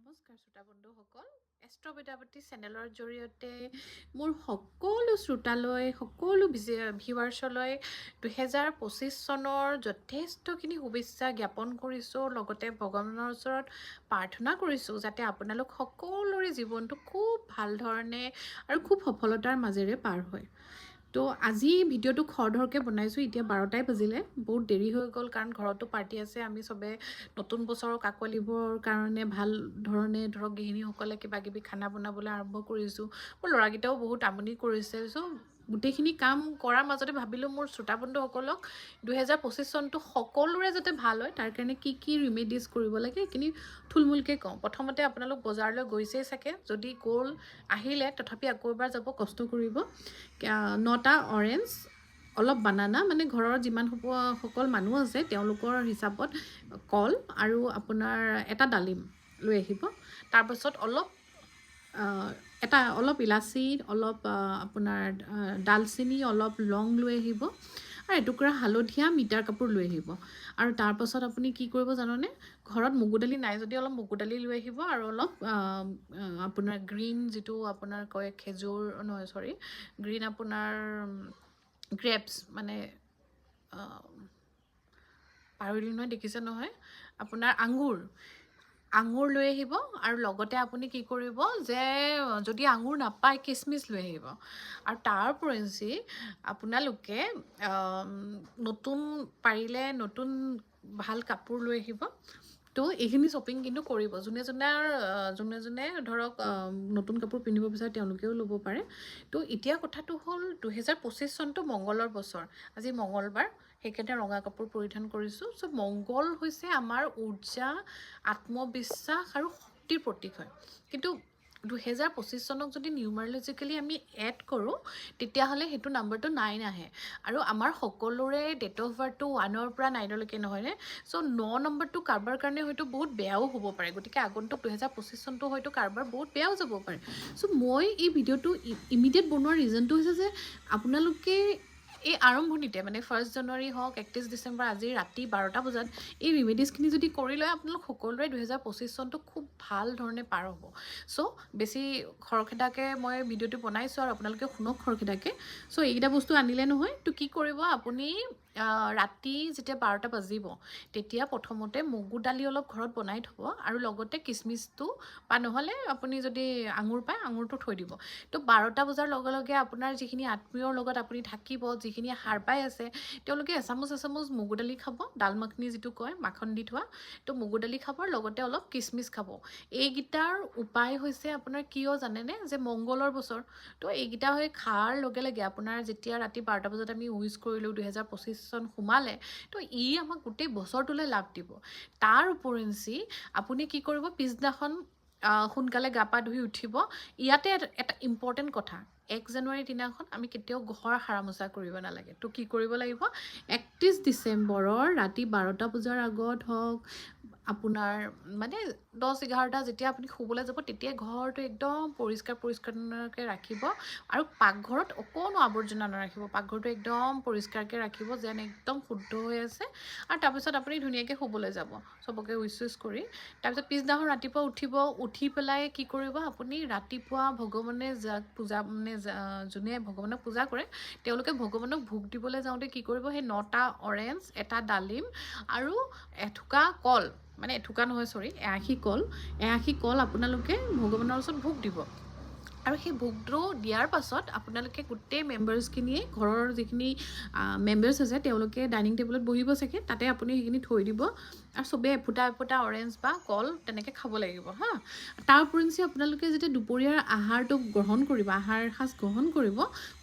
নমস্কাৰ শ্ৰোতা বন্ধুসকল, এষ্ট্ৰ বেদাৱতী চেনেলৰ জৰিয়তে মোৰ সকলো শ্ৰোতালৈ, সকলো ভিউৱাৰ্ছলৈ 2025 চনৰ যথেষ্টখিনি শুভেচ্ছা জ্ঞাপন কৰিছোঁ। লগতে ভগৱানৰ ওচৰত প্ৰাৰ্থনা কৰিছোঁ যাতে আপোনালোক সকলোৰে জীৱনটো খুব ভাল ধৰণে আৰু খুব সফলতাৰ মাজেৰে পাৰ হয়। তো আজি ভিডিঅ'টো খৰধৰকৈ বনাইছোঁ। এতিয়া 12টাই বাজিলে, বহুত দেৰি হৈ গ'ল কাৰণ ঘৰতো পাৰ্টি আছে। আমি চবে নতুন বছৰৰ কাকলিবোৰৰ কাৰণে ভাল ধৰণে ধৰক গৃহিণীসকলে কিবা কিবি খানা বনাবলৈ আৰম্ভ কৰিছোঁ। মোৰ ল'ৰাকেইটাও বহুত আমনি কৰিছে। চ' গোটেইখিনি কাম কৰাৰ মাজতে ভাবিলোঁ মোৰ শ্ৰোতা বন্ধুসকলক 2025 চনটো সকলোৰে যাতে ভাল হয় তাৰ কাৰণে কি ৰিমেডিজ কৰিব লাগে সেইখিনি থুলমূলকৈ কওঁ। প্ৰথমতে আপোনালোক বজাৰলৈ গৈছেই চাগে, যদি গ'ল আহিলে তথাপি আকৌ এবাৰ যাব, কষ্ট কৰিব। 9টা অৰেঞ্জ, অলপ বানানা, মানে ঘৰৰ যিমান সকল মানুহ আছে তেওঁলোকৰ হিচাপত কল আৰু আপোনাৰ এটা ডালিম লৈ আহিব। তাৰপাছত অলপ ইলাচি, অলপ আপোনাৰ ডালচেনি, অলপ লং লৈ আহিব আৰু এটুকুৰা হালধীয়া মিটাৰ কাপোৰ লৈ আহিব। আৰু তাৰপাছত আপুনি কি কৰিব জাননে, ঘৰত মগু দালি নাই যদি অলপ মগু দালি লৈ আহিব আৰু অলপ আপোনাৰ গ্ৰীণ যিটো আপোনাৰ কয় খেজুৰ, নহয় চৰি, গ্ৰীণ আপোনাৰ গ্ৰেপছ, মানে পাহৰিলোঁ নহয়, দেখিছে নহয়, আপোনাৰ আঙুৰ লৈ আহিব। আৰু লগতে আপুনি কি কৰিব যে যদি আঙুৰ নাপায় কিচমিচ লৈ আহিব। আৰু তাৰ উপৰিঞ্চি আপোনালোকে নতুন ভাল কাপোৰ লৈ আহিব। তো এইখিনি শ্বপিং কিন্তু কৰিব। যোনে যোনে ধৰক নতুন কাপোৰ পিন্ধিব বিচাৰে তেওঁলোকেও ল'ব পাৰে। তো এতিয়া কথাটো হ'ল 2025 চনটো মংগলৰ বছৰ। আজি মংগলবাৰ, সেইকাৰণে ৰঙা কাপোৰ পৰিধান কৰিছোঁ। চ' মংগল হৈছে আমাৰ উৰ্জা, আত্মবিশ্বাস আৰু শক্তিৰ প্ৰতীক হয়। কিন্তু 2025 চনক যদি নিউমাৰলজিকেলি আমি এড কৰোঁ তেতিয়াহ'লে সেইটো নাম্বাৰটো 9 আহে। আৰু আমাৰ সকলোৰে ডেট অফ বাৰ্থটো 1ৰ পৰা 9লৈকে নহয়নে? চ' 9 নম্বৰটো কাৰোবাৰ কাৰণে হয়তো বহুত বেয়াও হ'ব পাৰে। গতিকে আগন্তুক 2025 চনটো হয়তো কাৰোবাৰ বহুত বেয়াও যাব পাৰে। চ' মই এই ভিডিঅ'টো ইমিডিয়েট বনোৱাৰ ৰিজনটো হৈছে যে আপোনালোকে এই আৰম্ভণিতে, মানে 1 জানুৱাৰী হওক, 31 ডিচেম্বৰ, আজি ৰাতি 12টা বজাত এই ৰিমেডিজখিনি যদি কৰি লয় আপোনালোক সকলোৰে 2025 চনটো খুব ভাল ধৰণে পাৰ হ'ব। চ' বেছি খৰখেদাকৈ মই ভিডিঅ'টো বনাইছোঁ আৰু আপোনালোকে শুনক খৰখেদাকৈ। চ' এইকেইটা বস্তু আনিলে নহয়, তো কি কৰিব আপুনি, ৰাতি যেতিয়া 12টা বাজিব তেতিয়া প্ৰথমতে মগু দালি অলপ ঘৰত বনাই থ'ব আৰু লগতে কিচমিচটো, বা নহ'লে আপুনি যদি আঙুৰ পায় আঙুৰটো থৈ দিব। তো 12টা বজাৰ লগে লগে আপোনাৰ যিখিনি আত্মীয়ৰ লগত আপুনি থাকিব, যিখিনি সাৰ পাই আছে, তেওঁলোকে এচামুচ মগু দালি খাব, ডাল মাখনি যিটো কয়, মাখন দি থোৱা। তো মগু দালি খাব, লগতে অলপ কিচমিচ খাব। এইকেইটাৰ উপায় হৈছে আপোনাৰ কিয় জানেনে, যে মংগলৰ বছৰ। তো এইকেইটা হৈ খাৰ লগে লগে আপোনাৰ যেতিয়া ৰাতি 12টা বজাত আমি উইচ কৰিলোঁ 2025 চন সোমালে, তো ই আমাক গোটেই বছৰটোলৈ লাভ দিব। তাৰ উপৰিঞ্চি আপুনি কি কৰিব, পিছদিনাখন সোনকালে গা পা ধুই উঠিব। ইয়াতে এটা ইম্পৰ্টেণ্ট কথা, 1 জানুৱাৰীৰ দিনাখন আমি কেতিয়াও ঘৰ সাৰা মোচা কৰিব নালাগে। তো কি কৰিব লাগিব, 31 ডিচেম্বৰৰ ৰাতি 12টা বজাৰ আগত হওক, আপোনাৰ মানে 10-11টা যেতিয়া আপুনি শুবলৈ যাব তেতিয়াই ঘৰটো একদম পৰিষ্কাৰকৈ ৰাখিব। আৰু পাকঘৰত অকণো আৱৰ্জনা নাৰাখিব, পাকঘৰটো একদম পৰিষ্কাৰকৈ ৰাখিব যেন একদম শুদ্ধ হৈ আছে। আৰু তাৰপিছত আপুনি ধুনীয়াকৈ শুবলৈ যাব চবকে উইচ কৰি। তাৰপিছত পিছদিনাখন ৰাতিপুৱা উঠি পেলাই কি কৰিব, আপুনি ৰাতিপুৱা ভগৱানে যাক পূজা, মানে যোনে ভগৱানক পূজা কৰে তেওঁলোকে ভগৱানক ভোগ দিবলৈ যাওঁতে কি কৰিব, সেই 9টা অৰেঞ্জ, এটা ডালিম আৰু এথোকা কল, মানে এথোকা নহয় চৰি, 80 কল আপোনালোকে ভগৱানৰ ওচৰত ভোগ দিব। আৰু সেই ভোগটো দিয়াৰ পাছত আপোনালোকে গোটেই মেম্বাৰ্ছখিনিয়ে, ঘৰৰ যিখিনি মেম্বাৰ্ছ আছে তেওঁলোকে ডাইনিং টেবুলত বহিব চাগে, তাতে আপুনি সেইখিনি থৈ দিব আৰু চবেই এফুটা অৰেঞ্জ বা কল তেনেকৈ খাব লাগিব হা। তাৰ উপৰিঞ্চি আপোনালোকে যেতিয়া দুপৰীয়াৰ আহাৰটো গ্ৰহণ কৰিব, আহাৰ সাজ গ্ৰহণ কৰিব,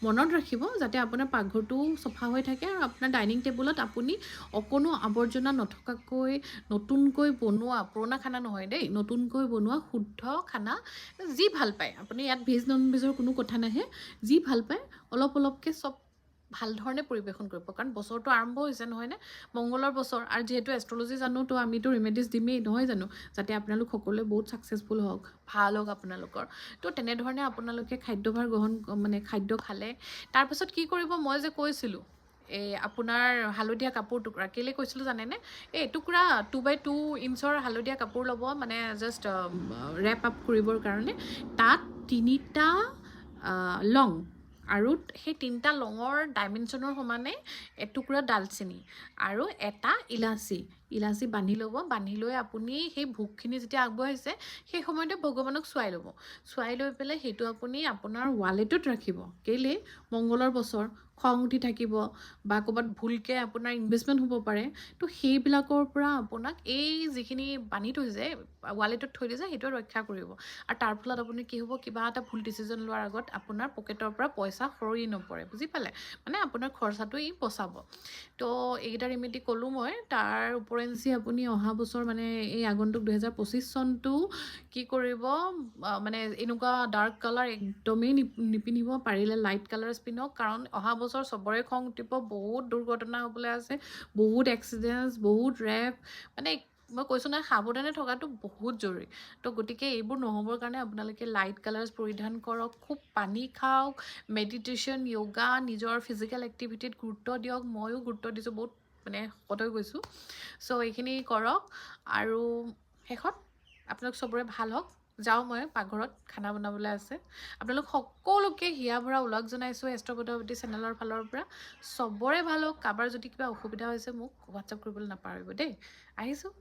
মনত ৰাখিব যাতে আপোনাৰ পাকঘৰটো চফা হৈ থাকে আৰু আপোনাৰ ডাইনিং টেবুলত আপুনি অকণো আৱৰ্জনা নথকাকৈ নতুনকৈ বনোৱা, পুৰণা খানা নহয় দেই, নতুনকৈ বনোৱা শুদ্ধ খানা, যি ভাল পায় আপুনি, ইয়াত ভেজ নন ভেজৰ কোনো কথা নাহে, যি ভাল পায় অলপকৈ চব ভাল ধৰণে পৰিৱেশন কৰিব। কাৰণ বছৰটো আৰম্ভ হৈছে নহয়নে, মংগলৰ বছৰ, আৰু যিহেতু এষ্ট্ৰলজি জানো তো আমিতো ৰিমেডিজ দিমেই নহয় জানো, যাতে আপোনালোক সকলোৱে বহুত ছাকচেছফুল হওক, ভাল হওক আপোনালোকৰ। তো তেনেধৰণে আপোনালোকে খাদ্য খালে। তাৰপাছত কি কৰিব, মই যে কৈছিলোঁ এই আপোনাৰ হালধীয়া কাপোৰ টুকুৰা কেলৈ কৈছিলোঁ জানেনে এই এটুকুৰা 2x2 ইঞ্চৰ হালধীয়া কাপোৰ ল'ব মানে জাষ্ট ৰেপ আপ কৰিবৰ কাৰণে তাত 3টা লং আৰু সেই 3টা লঙৰ ডাইমেনশ্যনৰ সমানে এটুকুৰা ডালচেনি আৰু এটা ইলাচি বান্ধি ল'ব বান্ধি লৈ আপুনি সেই ভোগখিনি যেতিয়া আগবঢ়াইছে সেই সময়তে ভগৱানক চুৱাই ল'ব চুৱাই লৈ পেলাই সেইটো আপুনি আপোনাৰ ৱালেটত ৰাখিব কেলৈ মংগলৰ বছৰ খং উঠি থাকিব বা ক'ৰবাত ভুলকৈ আপোনাৰ ইনভেষ্টমেণ্ট হ'ব পাৰে তো সেইবিলাকৰ পৰা আপোনাক এই যিখিনি বান্ধি থৈছে ৱালেটত থৈ দিছে সেইটোৱে ৰক্ষা কৰিব আৰু তাৰ ফলত আপুনি কি হ'ব কিবা এটা ভুল ডিচিজন লোৱাৰ আগত আপোনাৰ পকেটৰ পৰা পইচা সৰি নপৰে বুজি পালে মানে আপোনাৰ খৰচাটো ই বচাব তো এইকেইটা ৰেমেডি ক'লোঁ মই তাৰ ওপৰেঞ্চি আপুনি অহা বছৰ মানে এই আগন্তুক 2025 চনটো কি কৰিব মানে এনেকুৱা ডাৰ্ক কালাৰ একদমেই নিপিন্ধিব পাৰিলে লাইট কালাৰ্ছ পিন্ধক কাৰণ অহা বছৰ চবৰে খং উঠিব বহুত দুৰ্ঘটনা হ'বলৈ আছে বহুত এক্সিডেণ্টছ বহুত ৰেপ মানে মই কৈছোঁ নহয় সাৱধানে থকাটো বহুত জৰুৰী তো গতিকে এইবোৰ নহ'বৰ কাৰণে আপোনালোকে লাইট কালাৰ্ছ পৰিধান কৰক খুব পানী খাওক মেডিটেশ্যন য়োগা নিজৰ ফিজিকেল এক্টিভিটিত গুৰুত্ব দিয়ক ময়ো গুৰুত্ব দিছোঁ বহুত মানে শকত হৈ গৈছোঁ চ' এইখিনি কৰক আৰু শেষত আপোনালোক চবৰে ভাল হওক যাওঁ মই পাকঘৰত খানা বনাবলৈ আছে আপোনালোক সকলোকে হিয়া ভৰা ওলগ জনাইছোঁ এষ্ট্ৰ পদ্মাৱতী চেনেলৰ ফালৰ পৰা চবৰে ভাল হওক কাৰোবাৰ যদি কিবা অসুবিধা হৈছে মোক হোৱাটছআপ কৰিবলৈ নাপাহৰিব দেই আহিছোঁ